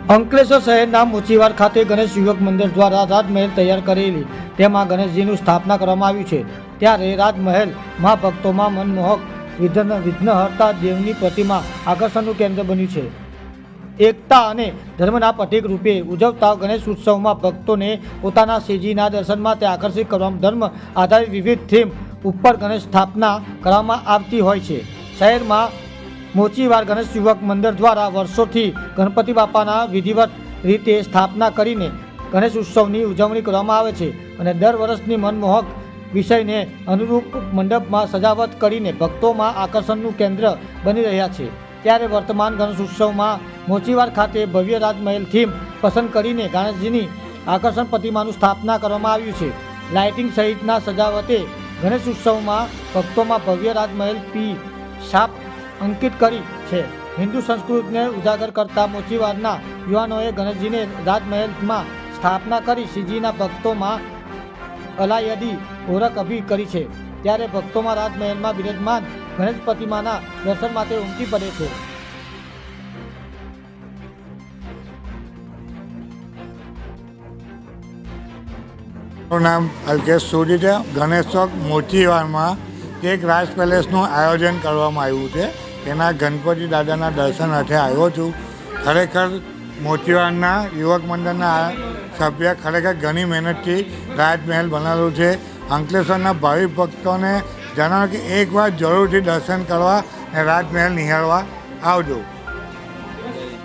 અંકલેશ્વર શહેરના મોચીવાર ખાતે ગણેશ યુવક મંદિર દ્વારા રાજમહેલ તૈયાર કરેલી તેમાં ગણેશજીનું સ્થાપના કરવામાં આવ્યું છે। ત્યારે રાજમહેલમાં ભક્તોમાં મનમોહક વિઘ્નહર્તા દેવની પ્રતિમા આકર્ષણનું કેન્દ્ર બન્યું છે। એકતા અને ધર્મના પ્રતીક રૂપે ઉજવતા ગણેશ ઉત્સવમાં ભક્તોને પોતાના શ્રીજીના દર્શન માટે આકર્ષિત કરવામાં ધર્મ આધારિત વિવિધ થીમ ઉપર ગણેશ સ્થાપના કરવામાં આવતી હોય છે। શહેરમાં મોચીવાર ગણેશ યુવક મંદિર દ્વારા વર્ષોથી ગણપતિ બાપાના વિધિવત રીતે સ્થાપના કરીને ગણેશ ઉત્સવની ઉજવણી કરવામાં આવે છે અને દર વર્ષની મનમોહક વિષયને અનુરૂપ મંડપમાં સજાવટ કરીને ભક્તોમાં આકર્ષણનું કેન્દ્ર બની રહ્યા છે। ત્યારે વર્તમાન ગણેશ ઉત્સવમાં મોચીવાર ખાતે ભવ્ય રાજમહેલ થીમ પસંદ કરીને ગણેશજીની આકર્ષણ પ્રતિમાનું સ્થાપના કરવામાં આવ્યું છે। લાઇટિંગ સહિતના સજાવટે ગણેશ ઉત્સવમાં ભક્તોમાં ભવ્ય રાજમહેલ પી છાપ અંકિત કરી છે। હિન્દુ સંસ્કૃતિને ઉજાગર કરતા મોચીવારના યુવાનોએ ગણેશજીને રાજમહેલમાં સ્થાપના કરી શ્રીજીના ભક્તોમાં અલાયદી ઓળખ ઊભી કરી છે। ત્યારે ભક્તોમાં રાજમહેલમાં બિરાજમાન ગણેશ પ્રતિમાના દર્શન માટે ઉમટી પડે છે। મારું નામ અલ્કેશ સોઢી છે। ગણેશ ચોક મોચીવારમાં એક રાજ પેલેસનું આયોજન કરવામાં આવ્યું છે। તેના ગણપતિ દાદાના દર્શન અર્થે આવ્યો છું। ખરેખર મોચીવારના યુવક મંડળના સભ્ય ખરેખર ઘણી મહેનતથી રાજમહેલ બનાવેલું છે। અંકલેશ્વરના ભાવિક ભક્તોને જણાવો કે એકવાર જરૂરથી દર્શન કરવા અને રાજમહેલ નિહાળવા આવજો।